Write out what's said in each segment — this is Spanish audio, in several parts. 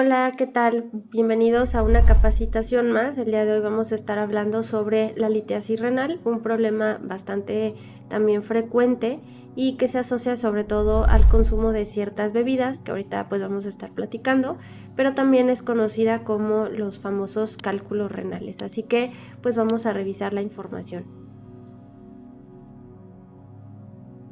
Hola, ¿qué tal? Bienvenidos a una capacitación más. El día de hoy vamos a estar hablando sobre la litiasis renal, un problema bastante también frecuente y que se asocia sobre todo al consumo de ciertas bebidas, que ahorita pues vamos a estar platicando, pero también es conocida como los famosos cálculos renales. Así que pues vamos a revisar la información.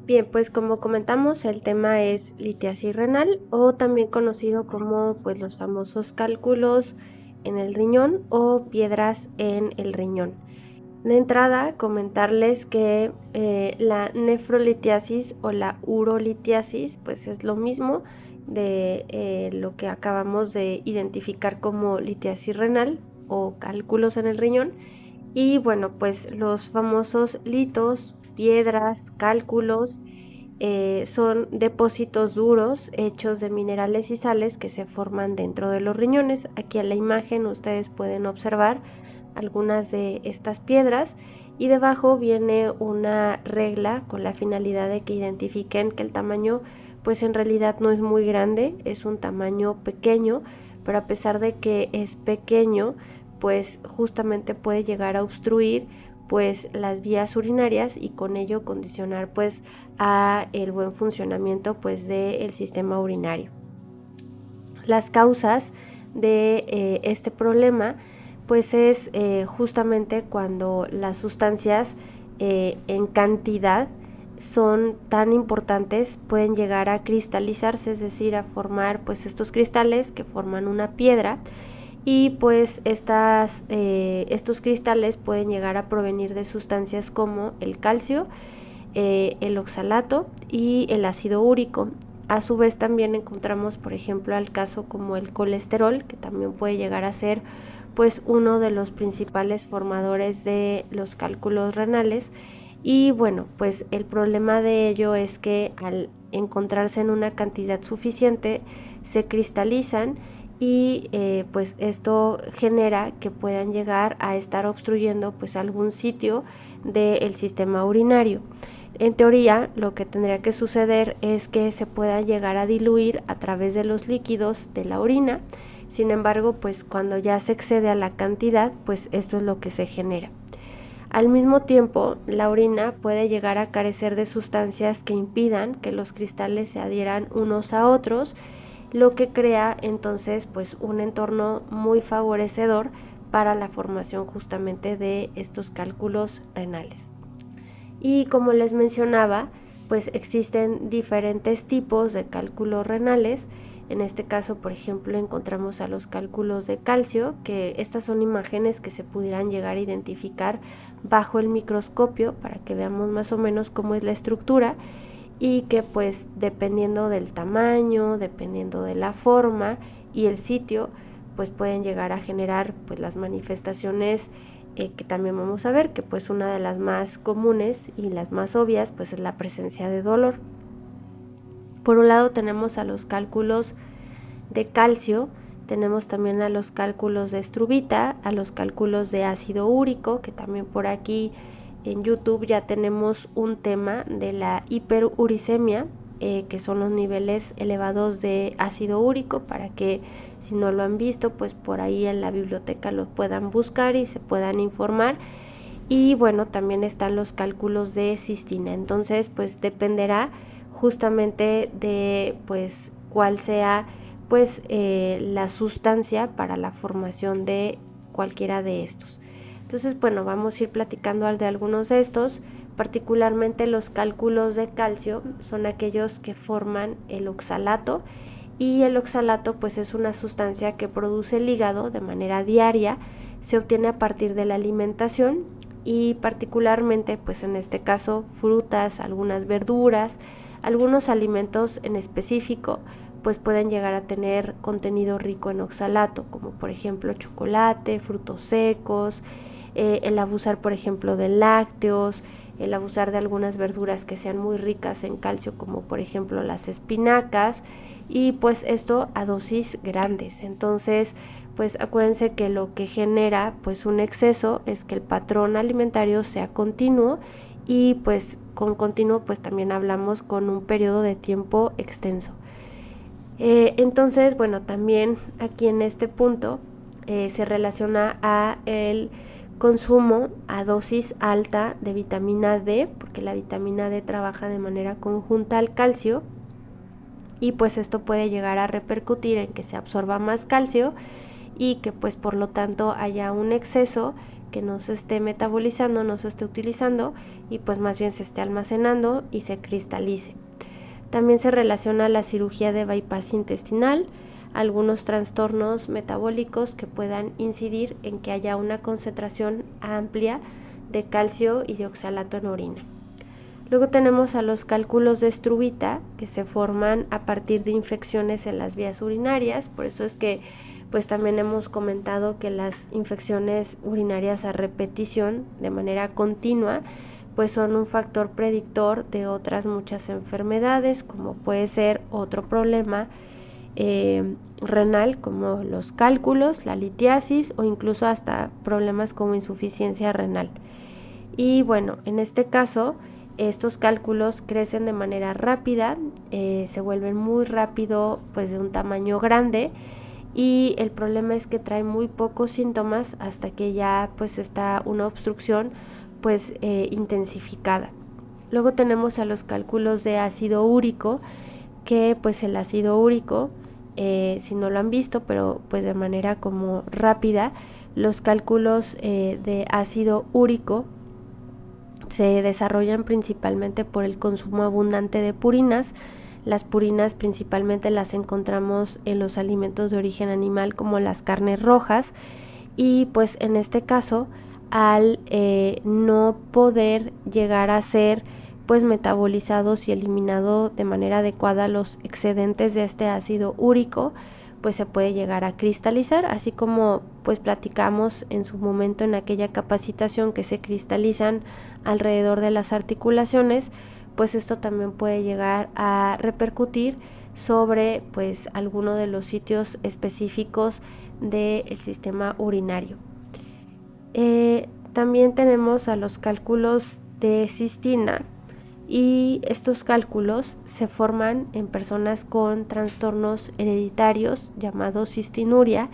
Bien, pues como comentamos, el tema es litiasis renal o también conocido como pues los famosos cálculos en el riñón o piedras en el riñón. De entrada, comentarles que la nefrolitiasis o la urolitiasis pues es lo mismo de lo que acabamos de identificar como litiasis renal o cálculos en el riñón. Y bueno, pues los famosos litos, piedras, cálculos, son depósitos duros hechos de minerales y sales que se forman dentro de los riñones. Aquí en la imagen ustedes pueden observar algunas de estas piedras y debajo viene una regla con la finalidad de que identifiquen que el tamaño pues en realidad no es muy grande, es un tamaño pequeño, pero a pesar de que es pequeño, pues justamente puede llegar a obstruir pues las vías urinarias y con ello condicionar pues a el buen funcionamiento pues del sistema urinario. Las causas de este problema pues es justamente cuando las sustancias en cantidad son tan importantes, pueden llegar a cristalizarse, es decir, a formar pues estos cristales que forman una piedra. Y pues estos cristales pueden llegar a provenir de sustancias como el calcio, el oxalato y el ácido úrico. A su vez también encontramos, por ejemplo, al caso como el colesterol, que también puede llegar a ser pues uno de los principales formadores de los cálculos renales. Y bueno, pues el problema de ello es que al encontrarse en una cantidad suficiente se cristalizan y pues esto genera que puedan llegar a estar obstruyendo pues algún sitio del sistema urinario. En teoría, lo que tendría que suceder es que se pueda llegar a diluir a través de los líquidos de la orina. Sin embargo, pues cuando ya se excede a la cantidad, pues esto es lo que se genera. Al mismo tiempo, la orina puede llegar a carecer de sustancias que impidan que los cristales se adhieran unos a otros, lo que crea entonces pues un entorno muy favorecedor para la formación justamente de estos cálculos renales. Y como les mencionaba, pues existen diferentes tipos de cálculos renales. En este caso, por ejemplo, encontramos a los cálculos de calcio, que estas son imágenes que se pudieran llegar a identificar bajo el microscopio para que veamos más o menos cómo es la estructura y que pues dependiendo del tamaño, dependiendo de la forma y el sitio, pues pueden llegar a generar pues las manifestaciones que también vamos a ver, que pues una de las más comunes y las más obvias pues es la presencia de dolor. Por un lado tenemos a los cálculos de calcio, tenemos también a los cálculos de estrubita, a los cálculos de ácido úrico, que también por aquí en YouTube ya tenemos un tema de la hiperuricemia, que son los niveles elevados de ácido úrico, para que si no lo han visto, pues por ahí en la biblioteca lo puedan buscar y se puedan informar. Y bueno, también están los cálculos de cistina. Entonces, pues dependerá justamente de pues cuál sea pues la sustancia para la formación de cualquiera de estos. Entonces, bueno, vamos a ir platicando de algunos de estos. Particularmente los cálculos de calcio son aquellos que forman el oxalato, y el oxalato pues es una sustancia que produce el hígado de manera diaria, se obtiene a partir de la alimentación y particularmente pues en este caso frutas, algunas verduras, algunos alimentos en específico pues pueden llegar a tener contenido rico en oxalato, como por ejemplo chocolate, frutos secos, el abusar por ejemplo de lácteos, el abusar de algunas verduras que sean muy ricas en calcio, como por ejemplo las espinacas, y pues esto a dosis grandes. Entonces pues acuérdense que lo que genera pues un exceso es que el patrón alimentario sea continuo, y pues con continuo pues también hablamos con un periodo de tiempo extenso. Entonces, bueno, también aquí en este punto se relaciona a el consumo a dosis alta de vitamina D, porque la vitamina D trabaja de manera conjunta al calcio, y pues esto puede llegar a repercutir en que se absorba más calcio y que pues por lo tanto haya un exceso que no se esté metabolizando, no se esté utilizando, y pues más bien se esté almacenando y se cristalice. También se relaciona la cirugía de bypass intestinal, algunos trastornos metabólicos que puedan incidir en que haya una concentración amplia de calcio y de oxalato en orina. Luego tenemos a los cálculos de estruvita, que se forman a partir de infecciones en las vías urinarias. Por eso es que pues también hemos comentado que las infecciones urinarias a repetición de manera continua pues son un factor predictor de otras muchas enfermedades, como puede ser otro problema renal, como los cálculos, la litiasis o incluso hasta problemas como insuficiencia renal. Y bueno, en este caso estos cálculos crecen de manera rápida, se vuelven muy rápido, pues de un tamaño grande, y el problema es que traen muy pocos síntomas hasta que ya pues está una obstrucción pues intensificada. Luego tenemos a los cálculos de ácido úrico, que pues el ácido úrico, si no lo han visto, pero pues de manera como rápida, los cálculos de ácido úrico se desarrollan principalmente por el consumo abundante de purinas. Las purinas principalmente las encontramos en los alimentos de origen animal, como las carnes rojas, y pues en este caso al no poder llegar a ser pues metabolizados y eliminado de manera adecuada los excedentes de este ácido úrico, pues se puede llegar a cristalizar, así como pues platicamos en su momento en aquella capacitación que se cristalizan alrededor de las articulaciones. Pues esto también puede llegar a repercutir sobre pues alguno de los sitios específicos del sistema urinario. También tenemos a los cálculos de cistina, y estos cálculos se forman en personas con trastornos hereditarios llamados cistinuria,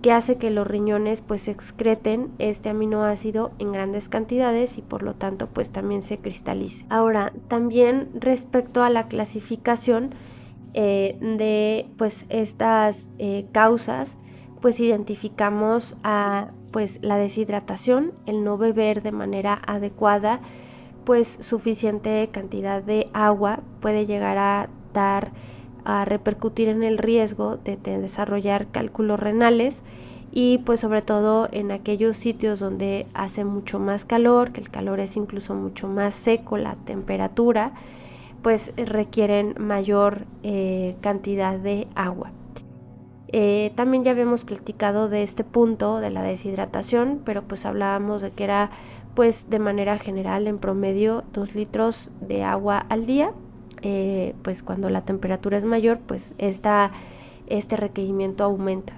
que hace que los riñones pues excreten este aminoácido en grandes cantidades y por lo tanto pues también se cristalice. Ahora, también respecto a la clasificación de pues estas causas, pues identificamos a pues la deshidratación, el no beber de manera adecuada pues suficiente cantidad de agua puede llegar a repercutir en el riesgo de desarrollar cálculos renales, y pues sobre todo en aquellos sitios donde hace mucho más calor, que el calor es incluso mucho más seco, la temperatura pues requieren mayor cantidad de agua. También ya habíamos platicado de este punto de la deshidratación, pero pues hablábamos de que era pues de manera general en promedio 2 litros de agua al día. Pues cuando la temperatura es mayor pues este requerimiento aumenta.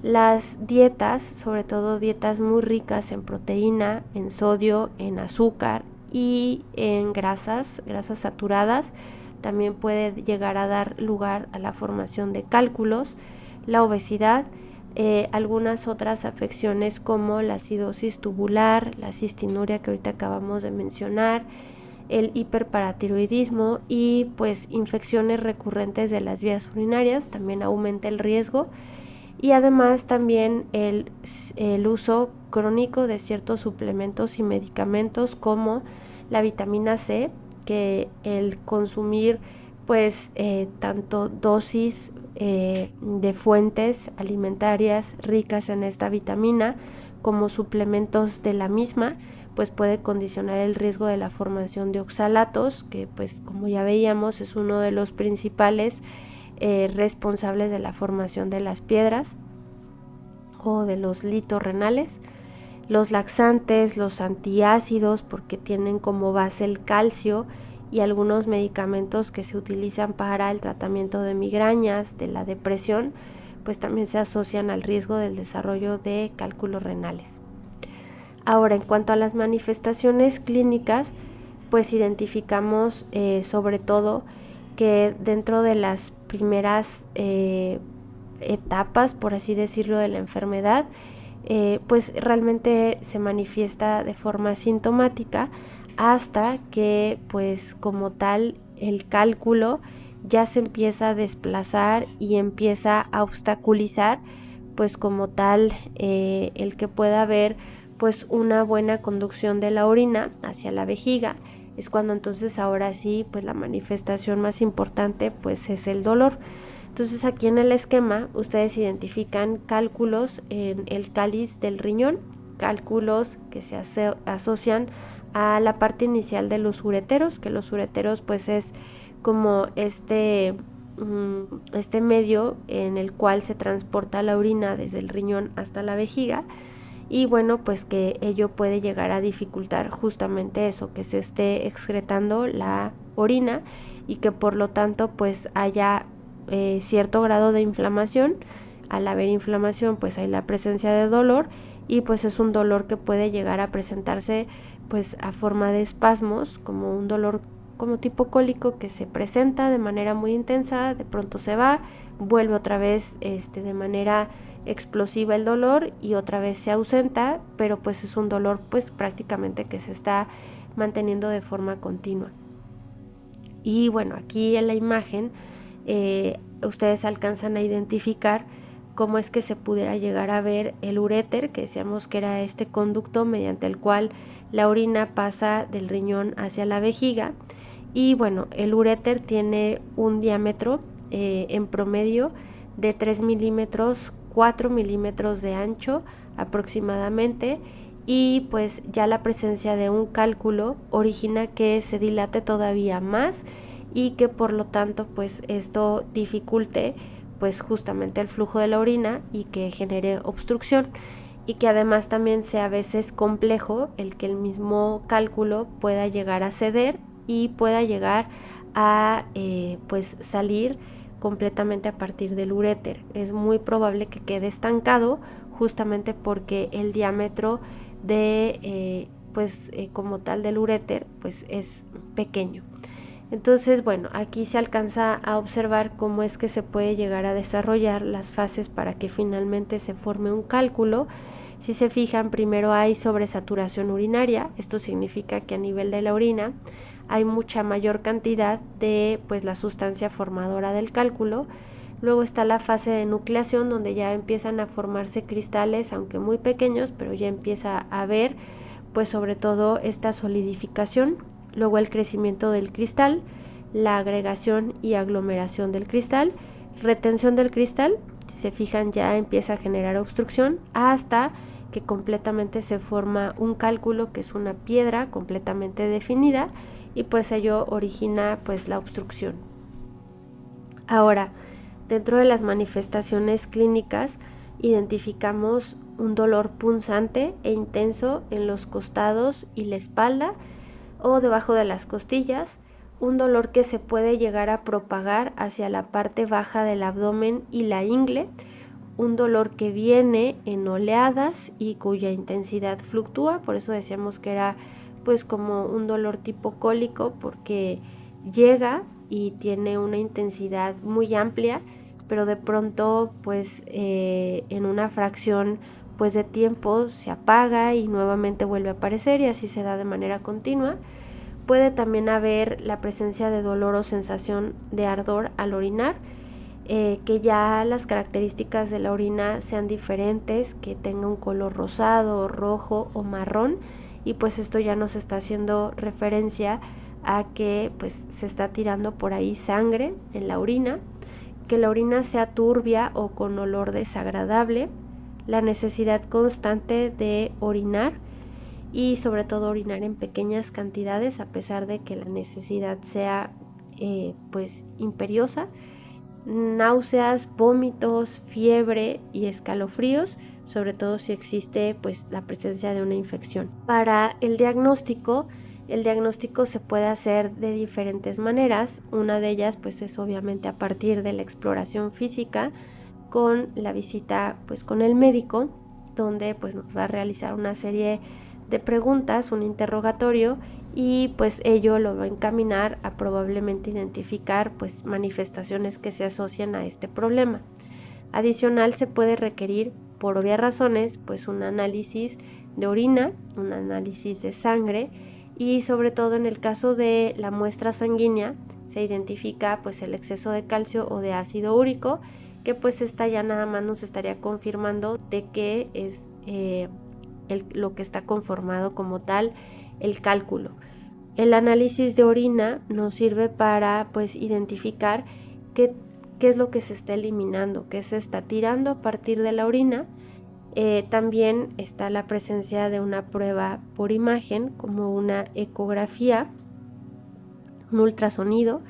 Las dietas, sobre todo dietas muy ricas en proteína, en sodio, en azúcar y en grasas saturadas, también puede llegar a dar lugar a la formación de cálculos. La obesidad, algunas otras afecciones como la acidosis tubular, la cistinuria que ahorita acabamos de mencionar, el hiperparatiroidismo y pues infecciones recurrentes de las vías urinarias también aumenta el riesgo, y además también el uso crónico de ciertos suplementos y medicamentos como la vitamina C, que el consumir pues tanto dosis de fuentes alimentarias ricas en esta vitamina como suplementos de la misma pues puede condicionar el riesgo de la formación de oxalatos, que pues como ya veíamos es uno de los principales responsables de la formación de las piedras o de los litos renales. Los laxantes, los antiácidos, porque tienen como base el calcio, y algunos medicamentos que se utilizan para el tratamiento de migrañas, de la depresión, pues también se asocian al riesgo del desarrollo de cálculos renales. Ahora, en cuanto a las manifestaciones clínicas, pues identificamos sobre todo que dentro de las primeras etapas, por así decirlo, de la enfermedad, pues realmente se manifiesta de forma sintomática hasta que pues como tal el cálculo ya se empieza a desplazar y empieza a obstaculizar pues como tal el que pueda haber pues una buena conducción de la orina hacia la vejiga. Es cuando entonces ahora sí pues la manifestación más importante pues es el dolor. Entonces aquí en el esquema ustedes identifican cálculos en el cáliz del riñón, cálculos que se asocian a la parte inicial de los ureteros, que los ureteros pues es como este medio en el cual se transporta la orina desde el riñón hasta la vejiga, y bueno, pues que ello puede llegar a dificultar justamente eso, que se esté excretando la orina y que por lo tanto pues haya cierto grado de inflamación. Al haber inflamación pues hay la presencia de dolor, y pues es un dolor que puede llegar a presentarse pues a forma de espasmos, como un dolor como tipo cólico que se presenta de manera muy intensa, de pronto se va, vuelve otra vez de manera explosiva el dolor y otra vez se ausenta, pero pues es un dolor pues prácticamente que se está manteniendo de forma continua. Y bueno, aquí en la imagen ustedes alcanzan a identificar cómo es que se pudiera llegar a ver el uréter, que decíamos que era este conducto mediante el cual la orina pasa del riñón hacia la vejiga. Y bueno, el uréter tiene un diámetro en promedio de 3 milímetros, 4 milímetros de ancho aproximadamente, y pues ya la presencia de un cálculo origina que se dilate todavía más y que por lo tanto pues esto dificulte pues justamente el flujo de la orina y que genere obstrucción, y que además también sea a veces complejo el que el mismo cálculo pueda llegar a ceder y pueda llegar a pues salir completamente a partir del uréter. Es muy probable que quede estancado justamente porque el diámetro de como tal del uréter pues es pequeño. Entonces, bueno, aquí se alcanza a observar cómo es que se puede llegar a desarrollar las fases para que finalmente se forme un cálculo. Si se fijan, primero hay sobresaturación urinaria. Esto significa que a nivel de la orina hay mucha mayor cantidad de pues la sustancia formadora del cálculo. Luego está la fase de nucleación, donde ya empiezan a formarse cristales, aunque muy pequeños, pero ya empieza a haber pues sobre todo esta solidificación. Luego el crecimiento del cristal, la agregación y aglomeración del cristal, retención del cristal, si se fijan ya empieza a generar obstrucción hasta que completamente se forma un cálculo, que es una piedra completamente definida, y pues ello origina pues la obstrucción. Ahora, dentro de las manifestaciones clínicas identificamos un dolor punzante e intenso en los costados y la espalda o debajo de las costillas, un dolor que se puede llegar a propagar hacia la parte baja del abdomen y la ingle, un dolor que viene en oleadas y cuya intensidad fluctúa. Por eso decíamos que era pues como un dolor tipo cólico, porque llega y tiene una intensidad muy amplia, pero de pronto pues en una fracción pues de tiempo se apaga y nuevamente vuelve a aparecer, y así se da de manera continua. Puede también haber la presencia de dolor o sensación de ardor al orinar, que ya las características de la orina sean diferentes, que tenga un color rosado, rojo o marrón, y pues esto ya nos está haciendo referencia a que pues se está tirando por ahí sangre en la orina, que la orina sea turbia o con olor desagradable, la necesidad constante de orinar y sobre todo orinar en pequeñas cantidades a pesar de que la necesidad sea pues imperiosa, náuseas, vómitos, fiebre y escalofríos, sobre todo si existe pues la presencia de una infección. Para el diagnóstico se puede hacer de diferentes maneras. Una de ellas pues es obviamente a partir de la exploración física, con la visita pues con el médico, donde pues nos va a realizar una serie de preguntas, un interrogatorio, y pues ello lo va a encaminar a probablemente identificar pues manifestaciones que se asocian a este problema. Adicional, se puede requerir por obvias razones pues un análisis de orina, un análisis de sangre, y sobre todo en el caso de la muestra sanguínea se identifica pues el exceso de calcio o de ácido úrico, que pues esta ya nada más nos estaría confirmando de que es lo que está conformado como tal el cálculo. El análisis de orina nos sirve para pues identificar qué es lo que se está eliminando, qué se está tirando a partir de la orina. También está la presencia de una prueba por imagen como una ecografía, un ultrasonido,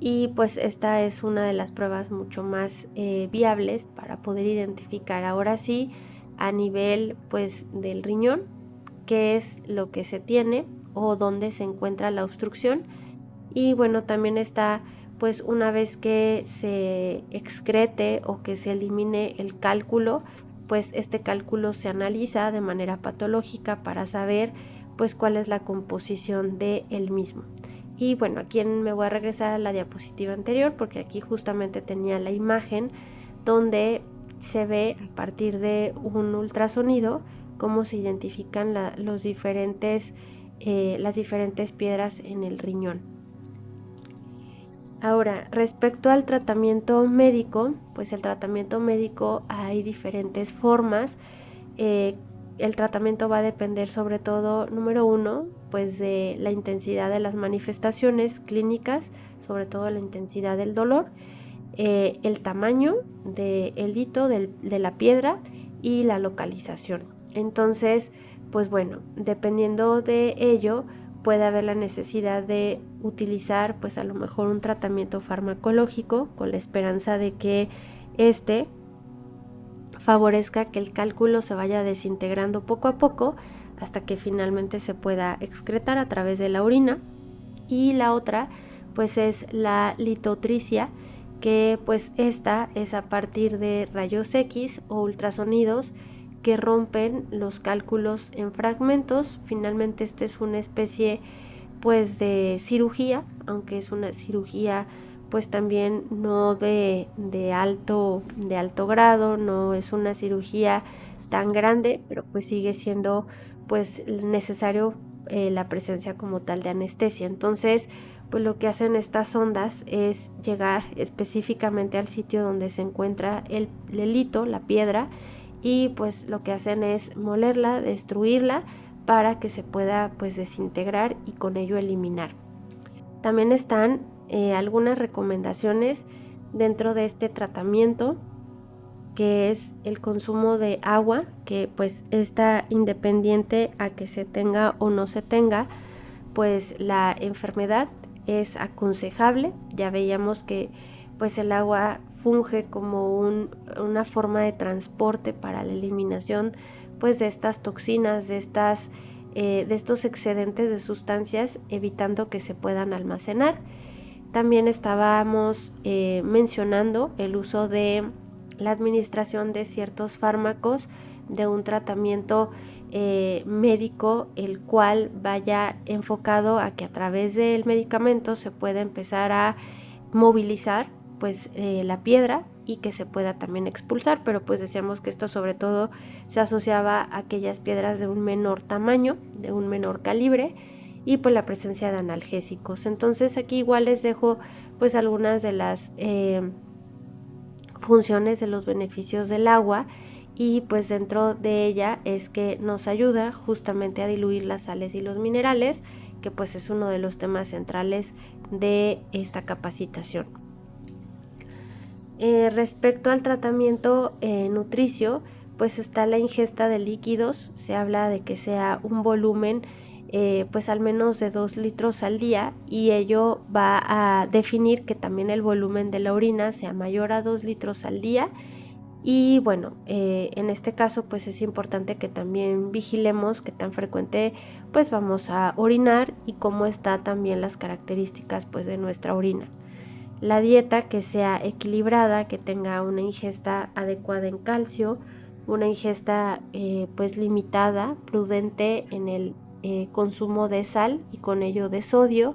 y pues esta es una de las pruebas mucho más viables para poder identificar ahora sí a nivel pues del riñón qué es lo que se tiene o dónde se encuentra la obstrucción. Y bueno, también está pues una vez que se excrete o que se elimine el cálculo, pues este cálculo se analiza de manera patológica para saber pues cuál es la composición de el mismo. Y bueno, aquí me voy a regresar a la diapositiva anterior porque aquí justamente tenía la imagen donde se ve a partir de un ultrasonido cómo se identifican las diferentes piedras en el riñón. Ahora, respecto al tratamiento médico, pues el tratamiento médico hay diferentes formas. El tratamiento va a depender sobre todo, número uno, pues de la intensidad de las manifestaciones clínicas, sobre todo la intensidad del dolor, el tamaño del hito de la piedra y la localización. Entonces, pues bueno, dependiendo de ello, puede haber la necesidad de utilizar pues a lo mejor un tratamiento farmacológico con la esperanza de que este favorezca que el cálculo se vaya desintegrando poco a poco hasta que finalmente se pueda excretar a través de la orina. Y la otra pues es la litotricia, que pues esta es a partir de rayos X o ultrasonidos que rompen los cálculos en fragmentos. Finalmente esta es una especie pues de cirugía, aunque es una cirugía pues también no de alto grado, no es una cirugía tan grande, pero pues sigue siendo pues necesario la presencia como tal de anestesia. Entonces pues lo que hacen estas ondas es llegar específicamente al sitio donde se encuentra el hito, la piedra, y pues lo que hacen es molerla, destruirla para que se pueda pues desintegrar y con ello eliminar. También están algunas recomendaciones dentro de este tratamiento, que es el consumo de agua, que pues está independiente a que se tenga o no se tenga pues la enfermedad, es aconsejable. Ya veíamos que pues el agua funge como una forma de transporte para la eliminación pues de estas toxinas, de estos excedentes de sustancias, evitando que se puedan almacenar. También estábamos mencionando el uso de la administración de ciertos fármacos, de un tratamiento médico, el cual vaya enfocado a que a través del medicamento se pueda empezar a movilizar pues la piedra y que se pueda también expulsar, pero pues decíamos que esto sobre todo se asociaba a aquellas piedras de un menor tamaño, de un menor calibre, y pues la presencia de analgésicos. Entonces aquí igual les dejo pues algunas de las funciones, de los beneficios del agua, y pues dentro de ella es que nos ayuda justamente a diluir las sales y los minerales, que pues es uno de los temas centrales de esta capacitación. Respecto al tratamiento nutricio, pues está la ingesta de líquidos. Se habla de que sea un volumen pues al menos de 2 litros al día, y ello va a definir que también el volumen de la orina sea mayor a 2 litros al día. Y bueno, en este caso pues es importante que también vigilemos qué tan frecuente pues vamos a orinar y cómo está también las características pues de nuestra orina. La dieta que sea equilibrada, que tenga una ingesta adecuada en calcio, una ingesta pues limitada, prudente en el consumo de sal y con ello de sodio,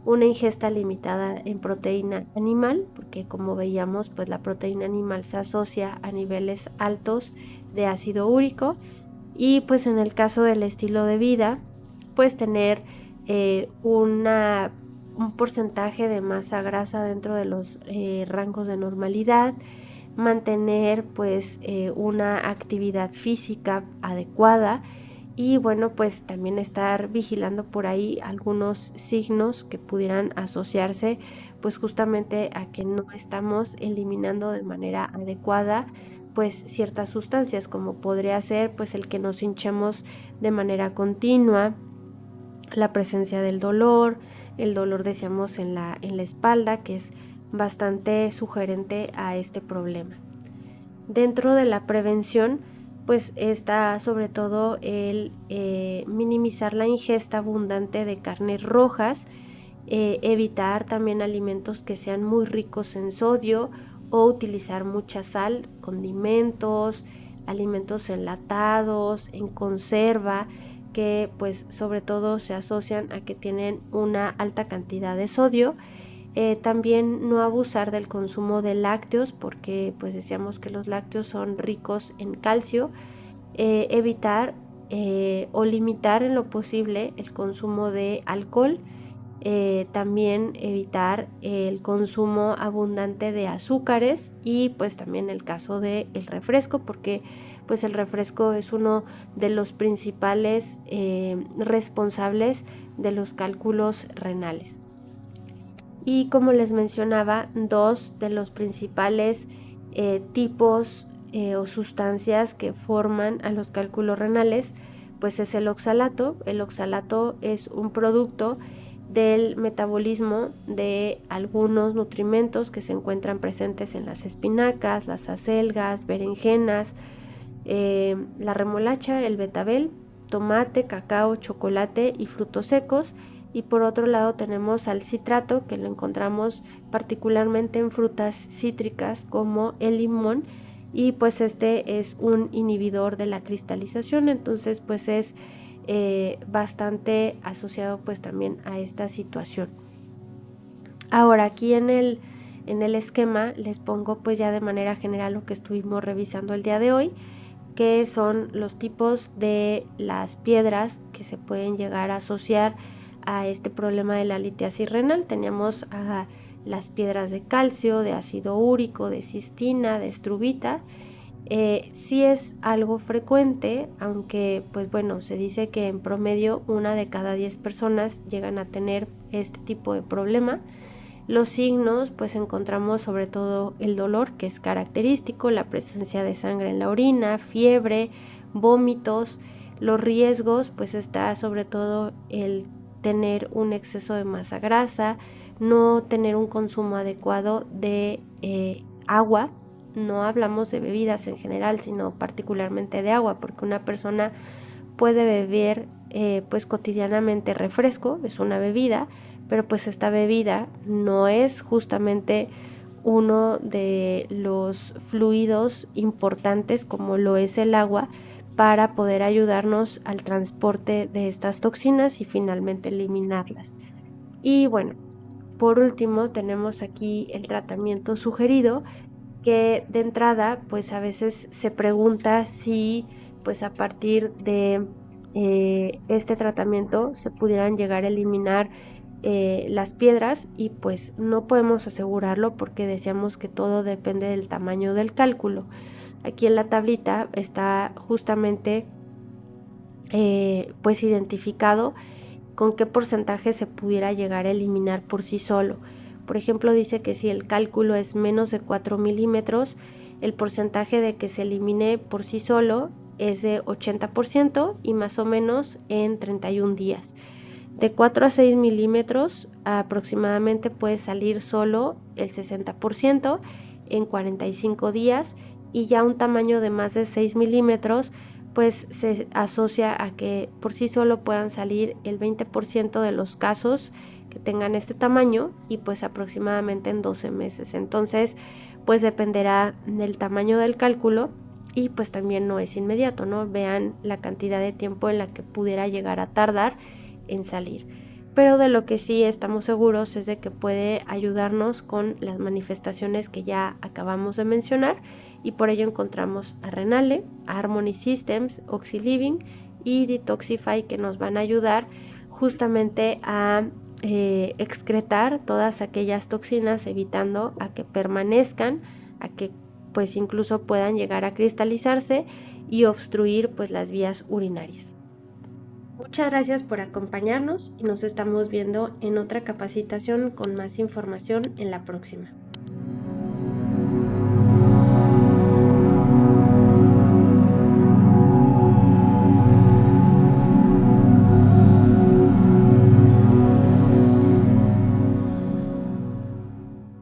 una ingesta limitada en proteína animal, porque como veíamos, pues la proteína animal se asocia a niveles altos de ácido úrico, y pues en el caso del estilo de vida, pues tener un porcentaje de masa grasa dentro de los rangos de normalidad, mantener pues una actividad física adecuada, y bueno, pues también estar vigilando por ahí algunos signos que pudieran asociarse pues justamente a que no estamos eliminando de manera adecuada pues ciertas sustancias, como podría ser pues el que nos hinchemos de manera continua, la presencia del dolor, el dolor decíamos en la espalda, que es bastante sugerente a este problema. Dentro de la prevención pues está sobre todo el minimizar la ingesta abundante de carnes rojas, evitar también alimentos que sean muy ricos en sodio o utilizar mucha sal, condimentos, alimentos enlatados, en conserva, que pues sobre todo se asocian a que tienen una alta cantidad de sodio. También no abusar del consumo de lácteos, porque pues decíamos que los lácteos son ricos en calcio. Evitar o limitar en lo posible el consumo de alcohol. También evitar el consumo abundante de azúcares, y pues también el caso del refresco, porque pues el refresco es uno de los principales responsables de los cálculos renales. Y como les mencionaba, dos de los principales tipos o sustancias que forman a los cálculos renales pues es el oxalato. El oxalato es un producto del metabolismo de algunos nutrimentos que se encuentran presentes en las espinacas, las acelgas, berenjenas, la remolacha, el betabel, tomate, cacao, chocolate y frutos secos. Y por otro lado tenemos al citrato, que lo encontramos particularmente en frutas cítricas como el limón, y pues este es un inhibidor de la cristalización, entonces pues es bastante asociado pues también a esta situación. Ahora aquí en el esquema les pongo pues ya de manera general lo que estuvimos revisando el día de hoy, que son los tipos de las piedras que se pueden llegar a asociar a este problema de la litiasis renal. Teníamos a las piedras de calcio, de ácido úrico, de cistina, de estrubita. Sí es algo frecuente, aunque pues bueno, se dice que en promedio 1 de cada 10 personas llegan a tener este tipo de problema. Los signos pues encontramos sobre todo el dolor, que es característico, la presencia de sangre en la orina, fiebre, vómitos. Los riesgos pues está sobre todo el tener un exceso de masa grasa, no tener un consumo adecuado de agua. No hablamos de bebidas en general, sino particularmente de agua, porque una persona puede beber pues cotidianamente refresco, es una bebida, pero pues esta bebida no es justamente uno de los fluidos importantes como lo es el agua, para poder ayudarnos al transporte de estas toxinas y finalmente eliminarlas. Y bueno, por último tenemos aquí el tratamiento sugerido, que de entrada pues a veces se pregunta si pues a partir de este tratamiento se pudieran llegar a eliminar las piedras, y pues no podemos asegurarlo porque decíamos que todo depende del tamaño del cálculo. Aquí en la tablita está justamente pues identificado con qué porcentaje se pudiera llegar a eliminar por sí solo. Por ejemplo, dice que si el cálculo es menos de 4 milímetros, el porcentaje de que se elimine por sí solo es de 80%, y más o menos en 31 días. De 4 a 6 milímetros aproximadamente puede salir solo el 60% en 45 días, y ya un tamaño de más de 6 milímetros pues se asocia a que por sí solo puedan salir el 20% de los casos que tengan este tamaño, y pues aproximadamente en 12 meses. Entonces pues dependerá del tamaño del cálculo y pues también no es inmediato, ¿no? Vean la cantidad de tiempo en la que pudiera llegar a tardar en salir. Pero de lo que sí estamos seguros es de que puede ayudarnos con las manifestaciones que ya acabamos de mencionar, y por ello encontramos a Renale, a Harmony Systems, OxyLiving y Detoxify, que nos van a ayudar justamente a excretar todas aquellas toxinas, evitando a que permanezcan, a que pues incluso puedan llegar a cristalizarse y obstruir pues las vías urinarias. Muchas gracias por acompañarnos y nos estamos viendo en otra capacitación con más información en la próxima.